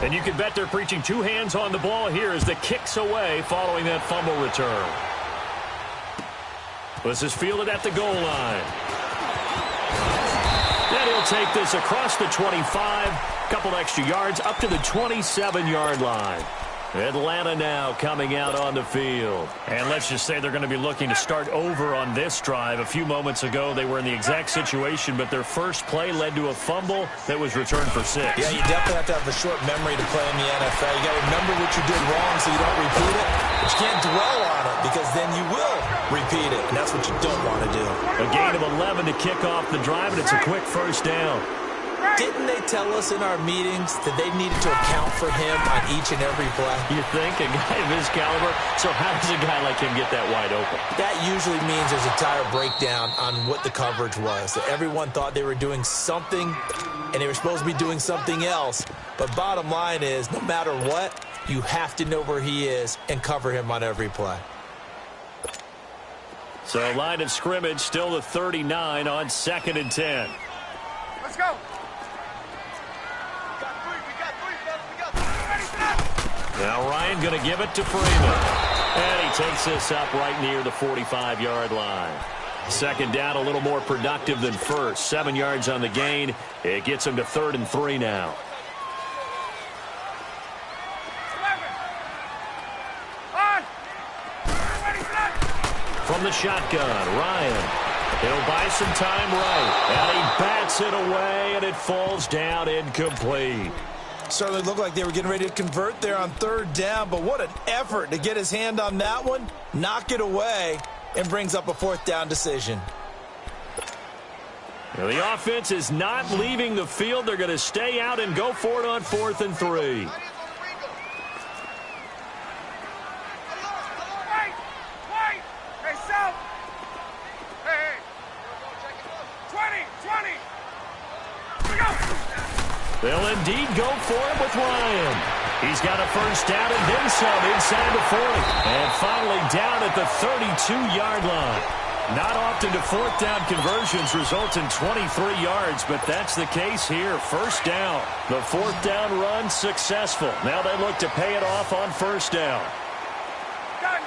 And you can bet they're preaching two hands on the ball here as the kick's away following that fumble return. This is fielded at the goal line. And he'll take this across the 25, couple extra yards up to the 27-yard line. Atlanta now coming out on the field. And let's just say they're going to be looking to start over on this drive. A few moments ago, they were in the exact situation, but their first play led to a fumble that was returned for 6. Yeah, you definitely have to have a short memory to play in the NFL. You got to remember what you did wrong so you don't repeat it. But you can't dwell on it because then you will repeat it, and that's what you don't want to do. A gain of 11 to kick off the drive, and it's a quick first down. Didn't they tell us in our meetings that they needed to account for him on each and every play? You think? A guy of his caliber? So how does a guy like him get that wide open? That usually means there's a tire breakdown on what the coverage was. That everyone thought they were doing something, and they were supposed to be doing something else. But bottom line is, no matter what, you have to know where he is and cover him on every play. So line of scrimmage still the 39 on 2nd and 10. Let's go. Now Ryan going to give it to Freeman. And he takes this up right near the 45-yard line. Second down a little more productive than first. 7 yards on the gain. It gets him to 3rd and 3 now. From the shotgun, Ryan. He'll buy some time right. And he bats it away, and it falls down incomplete. Certainly looked like they were getting ready to convert there on 3rd down, but what an effort to get his hand on that one, knock it away, and brings up a 4th down decision. Now the offense is not leaving the field. They're going to stay out and go for it on 4th and 3. They'll indeed go for it with Ryan. He's got a first down and then some inside the 40. And finally down at the 32-yard line. Not often do 4th down conversions result in 23 yards, but that's the case here. First down. The 4th down run successful. Now they look to pay it off on 1st down. Gun.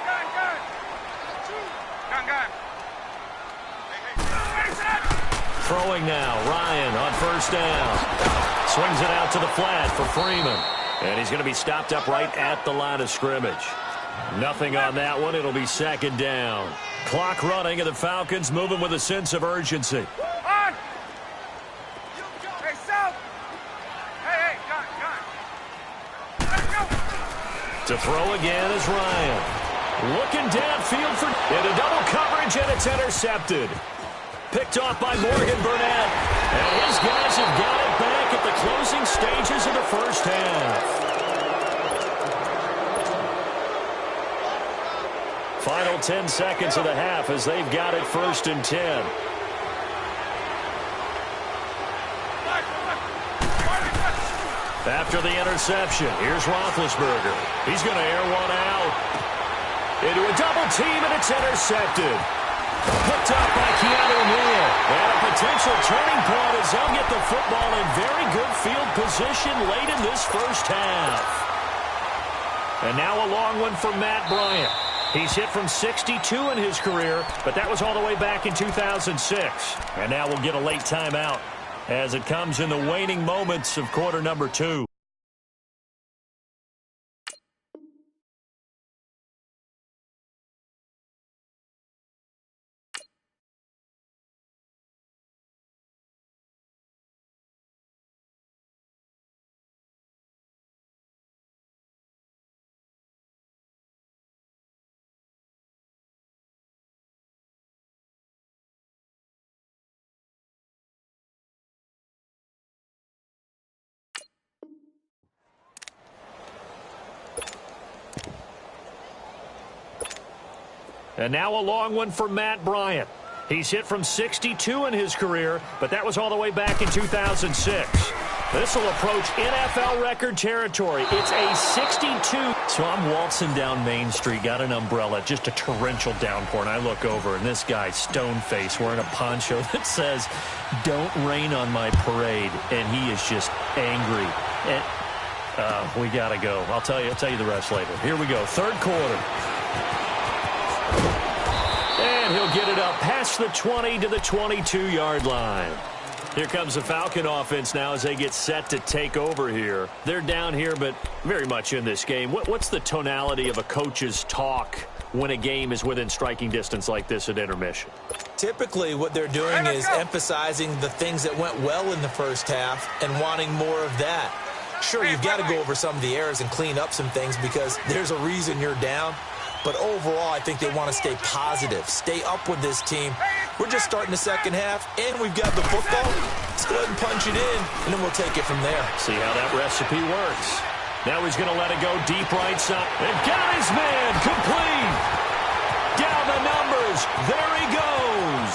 Throwing now, Ryan on 1st down. Swings it out to the flat for Freeman. And he's going to be stopped up right at the line of scrimmage. Nothing on that one. It'll be 2nd down. Clock running, and the Falcons moving with a sense of urgency. On! Hey, South! Hey, gun. Let's go! To throw again is Ryan. Looking downfield for into double coverage, and it's intercepted. Picked off by Morgan Burnett. And his guys have got it back at the closing stages of the first half. Final 10 seconds of the half as they've got it 1st and 10. After the interception, here's Roethlisberger. He's going to air one out. Into a double team, and it's intercepted. Picked up by Keanu Neal. And a potential turning point as they'll get the football in very good field position late in this first half. And now a long one for Matt Bryant. He's hit from 62 in his career, but that was all the way back in 2006. And now we'll get a late timeout as it comes in the waning moments of quarter number 2. And now a long one for Matt Bryant. He's hit from 62 in his career, but that was all the way back in 2006. This will approach NFL record territory. It's a 62. So I'm waltzing down Main Street, got an umbrella, just a torrential downpour, and I look over, and this guy, stone-faced, wearing a poncho that says, "Don't rain on my parade," and he is just angry. And We got to go. I'll tell you the rest later. Here we go. Third quarter. And he'll get it up past the 20 to the 22-yard line. Here comes the Falcon offense now as they get set to take over here. They're down here, but very much in this game. What's the tonality of a coach's talk when a game is within striking distance like this at intermission? Typically, what they're doing is emphasizing the things that went well in the first half and wanting more of that. Sure, you've got to go over some of the errors and clean up some things because there's a reason you're down. But overall, I think they want to stay positive, stay up with this team. We're just starting the second half, and we've got the football. Let's go ahead and punch it in, and then we'll take it from there. See how that recipe works. Now he's going to let it go deep right side. And got his man complete. Down the numbers. There he goes.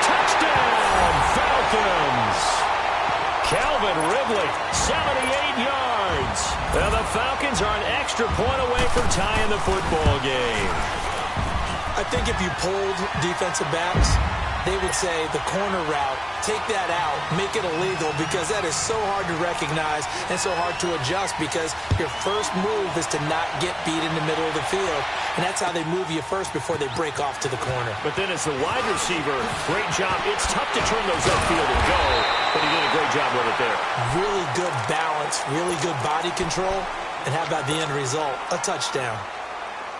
Touchdown, Falcons. Calvin Ridley, 78 yards. Now the Falcons are an extra point away from tying the football game. I think if you polled defensive backs, they would say the corner route, take that out, make it illegal, because that is so hard to recognize and so hard to adjust because your first move is to not get beat in the middle of the field. And that's how they move you first before they break off to the corner. But then as the wide receiver, great job. It's tough to turn those upfield and go, but he did a great job with it there. Really good balance, really good body control. And how about the end result? A touchdown.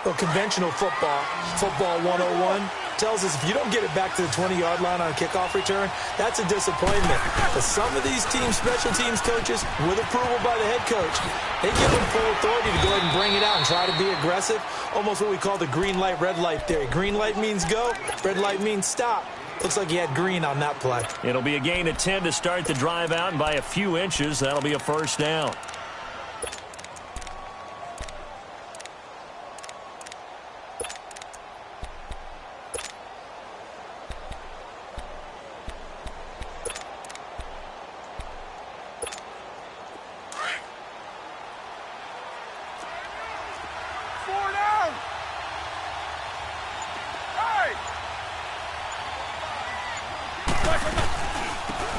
Well, conventional football 101, tells us if you don't get it back to the 20-yard line on a kickoff return, that's a disappointment. But some of these teams, special teams coaches, with approval by the head coach, they give them full authority to go ahead and bring it out and try to be aggressive. Almost what we call the green light, red light theory. Green light means go, red light means stop. Looks like he had green on that play. It'll be a gain of 10 to start the drive out, and by a few inches, that'll be a first down.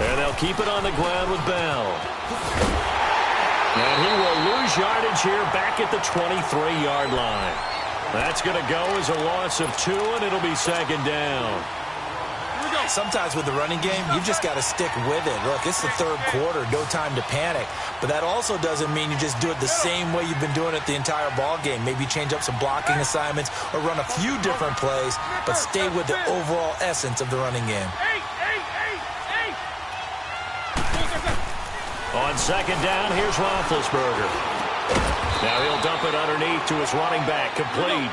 And they'll keep it on the ground with Bell. And he will lose yardage here back at the 23-yard line. That's going to go as a loss of 2, and it'll be second down. Sometimes with the running game, you've just got to stick with it. Look, it's the third quarter, no time to panic. But that also doesn't mean you just do it the same way you've been doing it the entire ball game. Maybe change up some blocking assignments or run a few different plays, but stay with the overall essence of the running game. On second down, here's Roethlisberger. Now he'll dump it underneath to his running back, complete.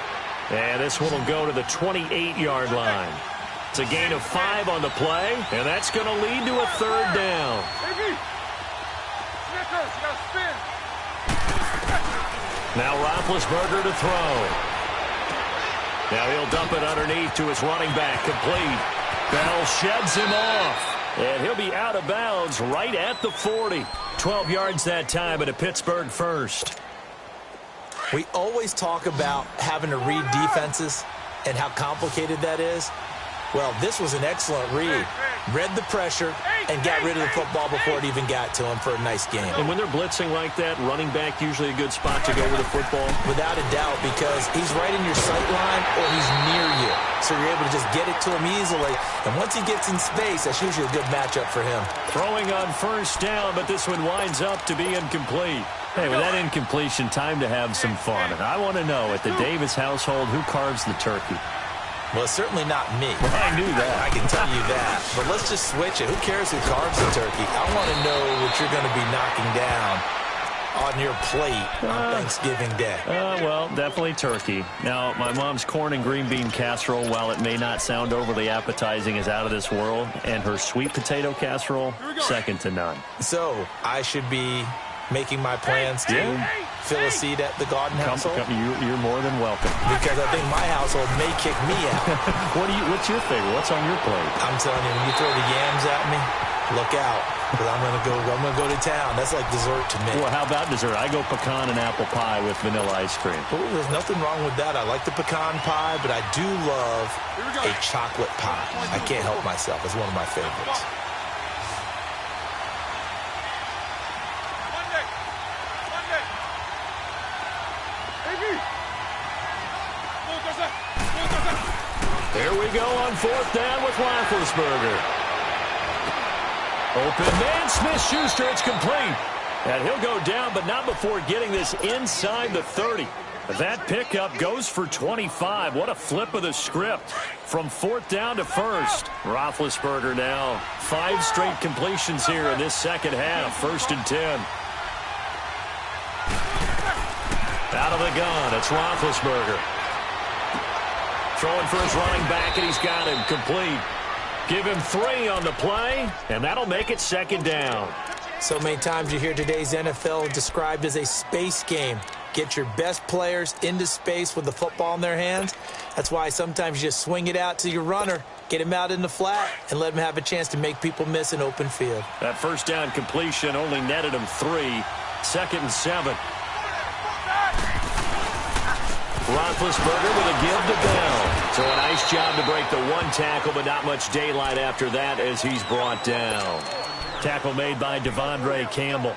And this one will go to the 28-yard line. It's a gain of 5 on the play, and that's going to lead to a third down. Now Roethlisberger to throw. Now he'll dump it underneath to his running back, complete. Bell sheds him off. And he'll be out of bounds right at the 40. 12 yards that time, but a Pittsburgh first. We always talk about having to read defenses and how complicated that is. Well, this was an excellent read. Read the pressure and got rid of the football before it even got to him for a nice game. And when they're blitzing like that, running back usually a good spot to go with the football? Without a doubt, because he's right in your sight line or he's near you. So you're able to just get it to him easily. And once he gets in space, that's usually a good matchup for him. Throwing on first down, but this one winds up to be incomplete. Hey, with that incompletion, time to have some fun. And I want to know, at the Davis household, who carves the turkey? Well, it's certainly not me. Well, I knew that. I can tell you that. But let's just switch it. Who cares who carves the turkey? I want to know what you're going to be knocking down on your plate on Thanksgiving Day. Well, definitely turkey. Now, my mom's corn and green bean casserole, while it may not sound overly appetizing, is out of this world. And her sweet potato casserole, second to none. So, I should be making my plans to fill a seat at the Garden household? You're more than welcome. Because I think my household may kick me out. What's your favorite? What's on your plate? I'm telling you, when you throw the yams at me, look out. Because I'm gonna go to town. That's like dessert to me. Well, how about dessert? I go pecan and apple pie with vanilla ice cream. Oh, there's nothing wrong with that. I like the pecan pie, but I do love a chocolate pie. I can't help myself. It's one of my favorites. Here we go on 4th down with Roethlisberger. Open man, Smith-Schuster, it's complete. And he'll go down, but not before getting this inside the 30. That pickup goes for 25. What a flip of the script. From 4th down to 1st. Roethlisberger now. 5 straight completions here in this second half. 1st and 10. Out of the gun, it's Roethlisberger. Throwing for his running back, and he's got him complete. Give him 3 on the play, and that'll make it 2nd down. So many times you hear today's NFL described as a space game. Get your best players into space with the football in their hands. That's why sometimes you just swing it out to your runner, get him out in the flat, and let him have a chance to make people miss an open field. That 1st down completion only netted him 3. 2nd and 7. Roethlisberger with a give to Bell. So a nice job to break the 1 tackle, but not much daylight after that as he's brought down. Tackle made by Devondre Campbell.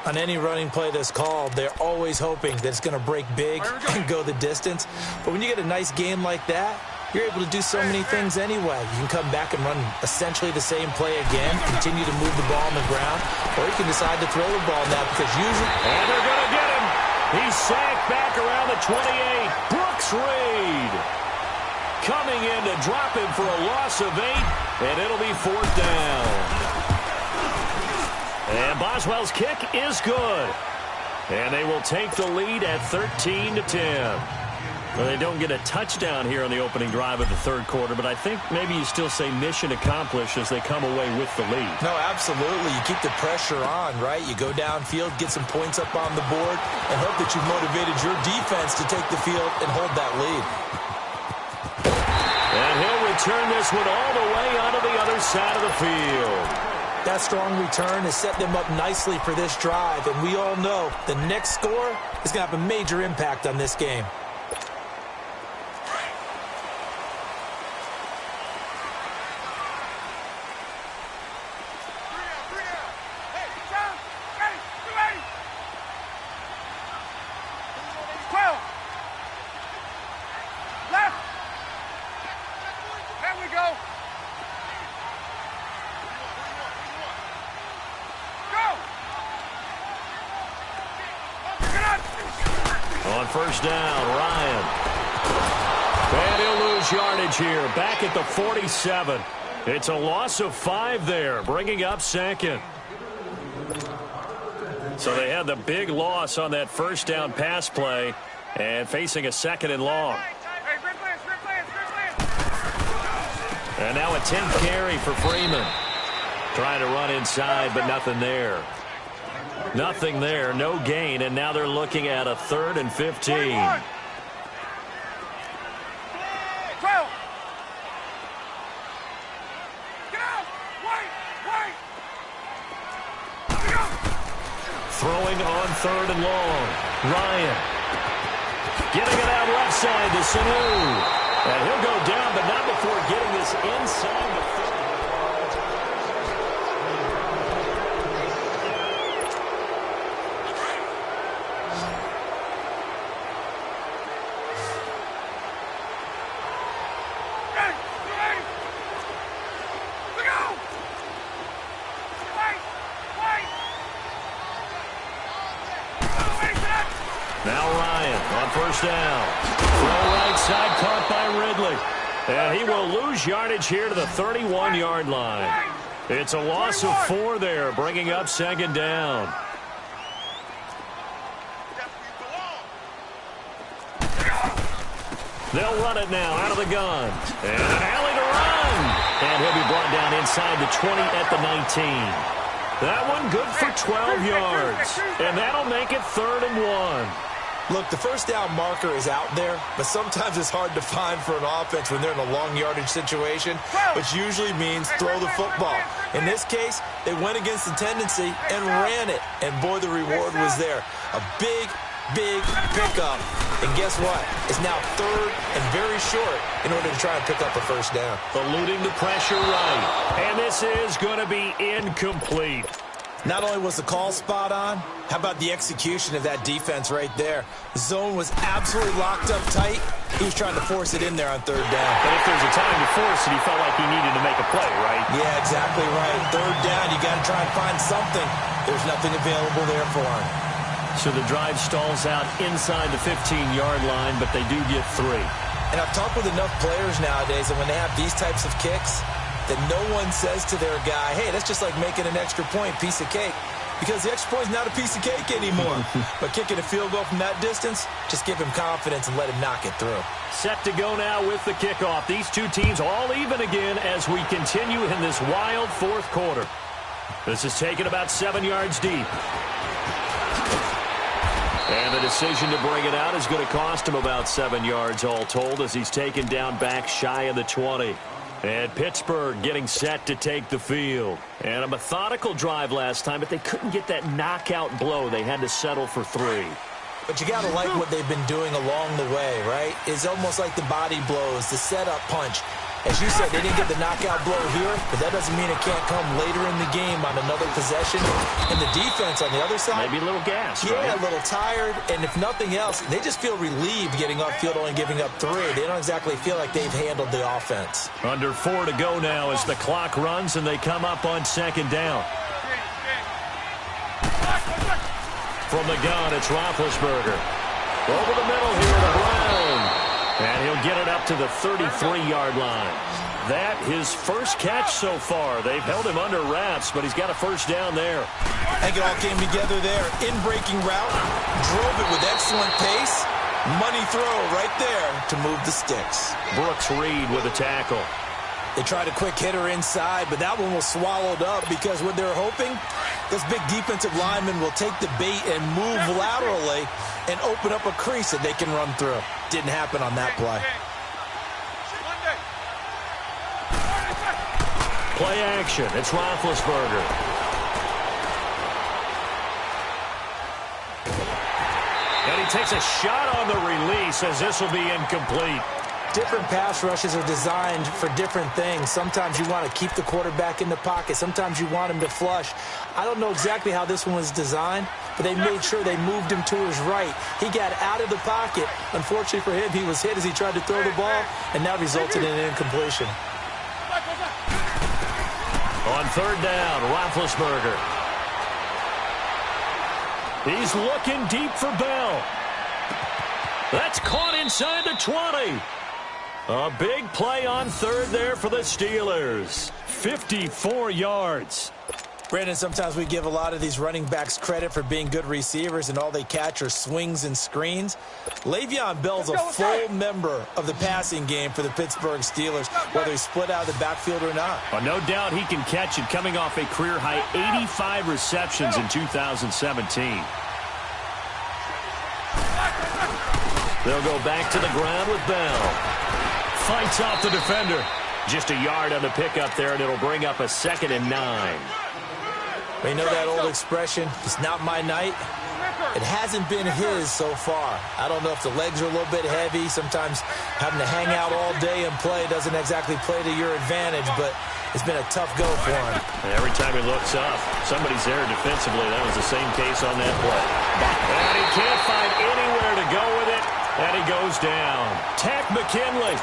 On any running play that's called, they're always hoping that it's going to break big and go the distance. But when you get a nice game like that, you're able to do so many things anyway. You can come back and run essentially the same play again, continue to move the ball on the ground, or you can decide to throw the ball now because usually... And they're going to get him. He's sacked back around the 28. Brooks Reed coming in to drop him for a loss of 8, and it'll be 4th down. And Boswell's kick is good. And they will take the lead at 13-10. Well, they don't get a touchdown here on the opening drive of the 3rd quarter, but I think maybe you still say mission accomplished as they come away with the lead. No, absolutely. You keep the pressure on, right? You go downfield, get some points up on the board, and hope that you've motivated your defense to take the field and hold that lead. And he'll return this one all the way onto the other side of the field. That strong return has set them up nicely for this drive, and we all know the next score is going to have a major impact on this game. On 1st down, Ryan. And he'll lose yardage here, back at the 47. It's a loss of 5 there, bringing up 2nd. So they had the big loss on that 1st down pass play and facing a 2nd and long. And now a 10th carry for Freeman. Trying to run inside, but nothing there. Nothing there, no gain, and now they're looking at a 3rd and 15. 12. Get out! Wait! Throwing on 3rd and long. Ryan. Getting it out left side to Sanu. And he'll go down, but not before getting this inside the 30. Now Ryan on 1st down. Throw right side caught by Ridley. And he will lose yardage here to the 31-yard line. It's a loss of 4 there, bringing up 2nd down. They'll run it now out of the gun. And an alley to run. And he'll be brought down inside the 20 at the 19. That one good for 12 yards. And that'll make it 3rd and 1. Look, the 1st down marker is out there, but sometimes it's hard to find for an offense when they're in a long yardage situation, which usually means throw the football. In this case, they went against the tendency and ran it, and boy, the reward was there. A big pickup, and guess what? It's now 3rd and very short in order to try and pick up a 1st down. Eluding the pressure right, and this is going to be incomplete. Not only was the call spot on, how about the execution of that defense right there? The zone was absolutely locked up tight. He was trying to force it in there on third down. But if there's a time to force it, he felt like he needed to make a play, right? Yeah, exactly right. Third down, you got to try and find something. There's nothing available there for him. So the drive stalls out inside the 15-yard line, but they do get 3. And I've talked with enough players nowadays that when they have these types of kicks, that no one says to their guy, hey, that's just like making an extra point, piece of cake. Because the extra point is not a piece of cake anymore. But kicking a field goal from that distance, just give him confidence and let him knock it through. Set to go now with the kickoff. These two teams all even again as we continue in this wild fourth quarter. This is taken about 7 yards deep. And the decision to bring it out is going to cost him about 7 yards all told as he's taken down back shy of the 20. And Pittsburgh getting set to take the field. And a methodical drive last time, but they couldn't get that knockout blow. They had to settle for 3. But you got to like what they've been doing along the way, right? It's almost like the body blows, the setup punch. As you said, they didn't get the knockout blow here, but that doesn't mean it can't come later in the game on another possession. And the defense on the other side, maybe a little gas, yeah, right? A little tired. And if nothing else, they just feel relieved getting off field, only giving up 3. They don't exactly feel like they've handled the offense. Under 4 to go now as the clock runs and they come up on second down. From the gun, it's Roethlisberger. Over the middle here to Brown. And he'll get it up to the 33-yard line. That his first catch so far. They've held him under wraps, but he's got a first down there. I think it all came together there. In-breaking route, drove it with excellent pace. Money throw right there to move the sticks. Brooks Reed with a tackle. They tried a quick hitter inside, but that one was swallowed up because what they're hoping, this big defensive lineman will take the bait and move laterally and open up a crease that they can run through. Didn't happen on that play. Play action. It's Roethlisberger. And he takes a shot on the release as this will be incomplete. Different pass rushes are designed for different things. Sometimes you want to keep the quarterback in the pocket. Sometimes you want him to flush. I don't know exactly how this one was designed, but they made sure they moved him to his right. He got out of the pocket. Unfortunately for him, he was hit as he tried to throw the ball, and that resulted in an incompletion. On third down, Roethlisberger. He's looking deep for Bell. That's caught inside the 20. A big play on third there for the Steelers. 54 yards. Brandon, sometimes we give a lot of these running backs credit for being good receivers, and all they catch are swings and screens. Le'Veon Bell's a full member of the passing game for the Pittsburgh Steelers, whether he's split out of the backfield or not. Well, no doubt he can catch it, coming off a career-high 85 receptions in 2017. They'll go back to the ground with Bell. Fights off the defender. Just a yard on the pickup there, and it'll bring up a 2nd and 9. You know that old expression, it's not my night? It hasn't been his so far. I don't know if the legs are a little bit heavy. Sometimes having to hang out all day and play doesn't exactly play to your advantage, but it's been a tough go for him. Every time he looks up, somebody's there defensively. That was the same case on that play. And he can't find anywhere to go with it, and he goes down. Tack McKinley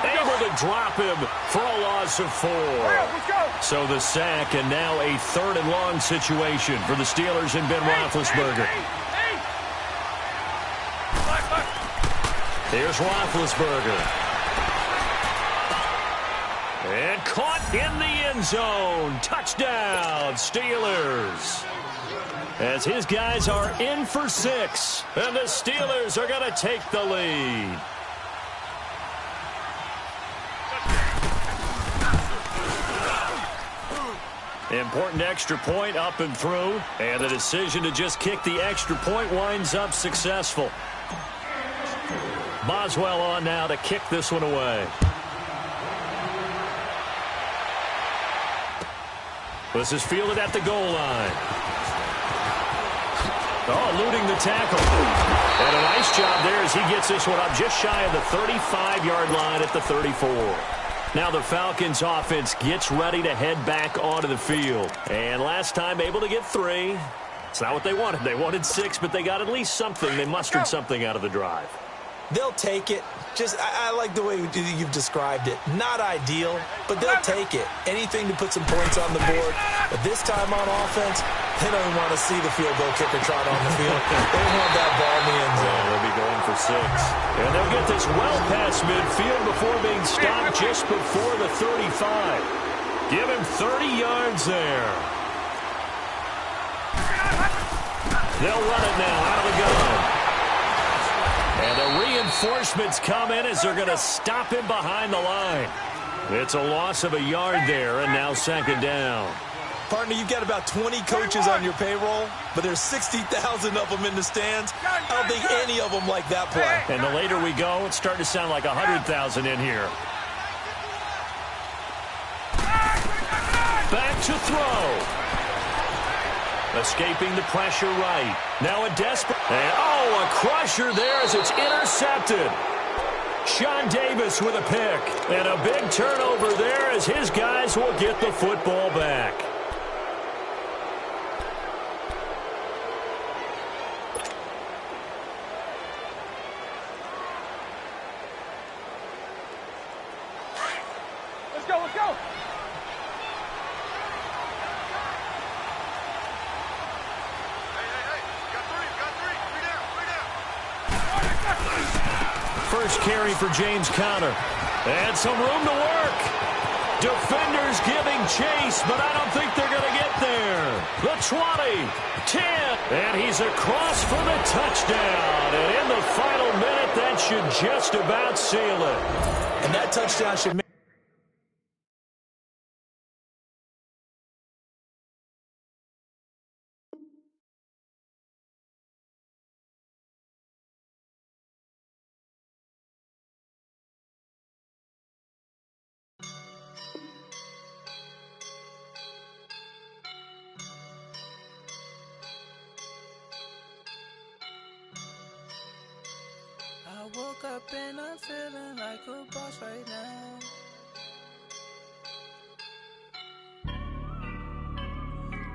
able to drop him for a loss of 4. So the sack, and now a 3rd and long situation for the Steelers and Ben Roethlisberger. Here's Roethlisberger. And caught in the end zone. Touchdown, Steelers. As his guys are in for 6, and the Steelers are going to take the lead. Important extra point up and through, and the decision to just kick the extra point winds up successful. Boswell on now to kick this one away. This is fielded at the goal line. Oh, eluding the tackle. And a nice job there as he gets this one up just shy of the 35-yard line at the 34. Now the Falcons offense gets ready to head back onto the field. And last time able to get 3. It's not what they wanted. They wanted 6, but they got at least something. They mustered something out of the drive. They'll take it. I like the way you've described it. Not ideal, but they'll take it. Anything to put some points on the board. But this time on offense, they don't want to see the field goal kicker trot on the field. They want that ball in the end zone. They'll be going for 6. And they'll get this well past midfield before being stopped just before the 35. Give him 30 yards there. They'll run it now out of the gun. And the reinforcements come in as they're going to stop him behind the line. It's a loss of a yard there, and now 2nd down. Partner, you've got about 20 coaches on your payroll, but there's 60,000 of them in the stands. I don't think any of them like that play. And the later we go, it's starting to sound like 100,000 in here. Back to throw. Escaping the pressure right. Now a desperate. And a crusher there as it's intercepted. Sean Davis with a pick. And a big turnover there as his guys will get the football back. Let's go, let's go. First carry for James Conner. And some room to work. Defenders giving chase, but I don't think they're going to get there. The 20, 10, and he's across for the touchdown. And in the final minute, that should just about seal it. And that touchdown should make I woke up and I'm feeling like a boss right now.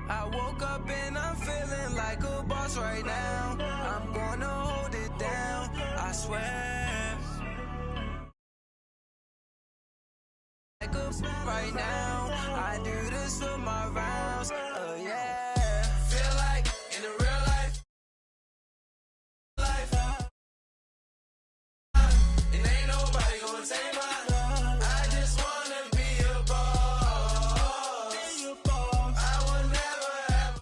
I woke up and I'm feeling like a boss right now. I'm gonna hold it down, I swear. Like a right now, I do this for my rounds, yeah. Feel like in the real life, it ain't nobody gonna take mine. I just wanna be a boss. I will never have.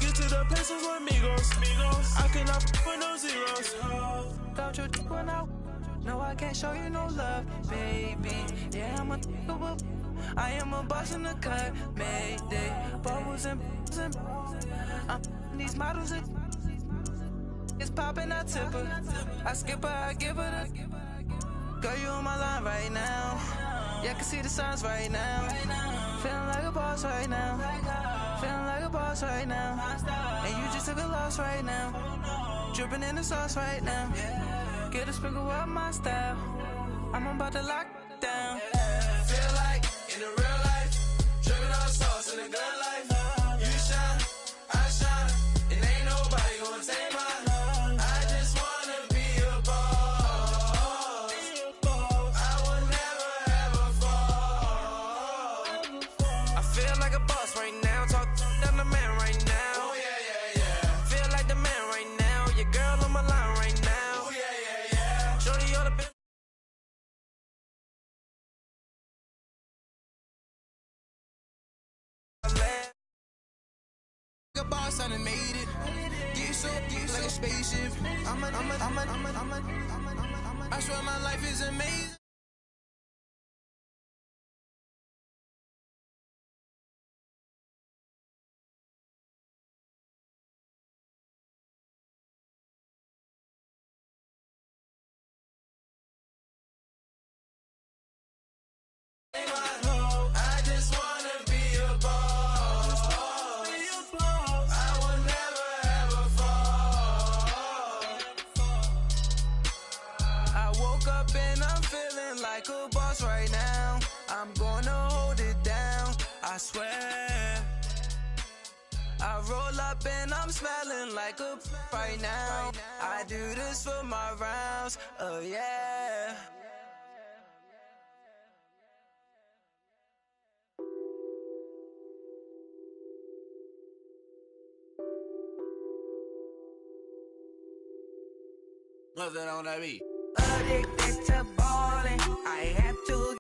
Get to the pesos or amigos. I cannot put no zeros. Don't you run out? No, I can't show you no love, baby. Yeah, I am a boss in the cut, Mayday. Bubbles and I'm these models. It's popping, I tip her. I skip her, I give her the. Girl, you on my line right now. Yeah, I can see the signs right now. Feeling like a boss right now. Feeling like a boss right now. And you just took a loss right now. Dripping in the sauce right now. Get a sprinkle up my style. I'm about to lock down. Feel like in the real life, dripping on sauce in the good life. You shine, I shine, and ain't nobody gonna take mine. I just wanna be a boss. I will never ever fall. I feel like a boss right now. Talk to the man right now. Oh yeah, yeah, yeah. Feel like the man right now. Your girl on my line right now. Oh yeah, yeah, yeah. Shorty on the bed. Like a boss, I done made it. Get so like a spaceship. I swear my life is amazing. my hoe. I just wanna be a boss. I will never ever fall. I woke up and I'm feeling like a boss right now. I'm gonna hold it down, I swear. I roll up and I'm smelling like a right now. I do this for my rounds, oh yeah. Nothing on that beat. Addicted to ballin', I have to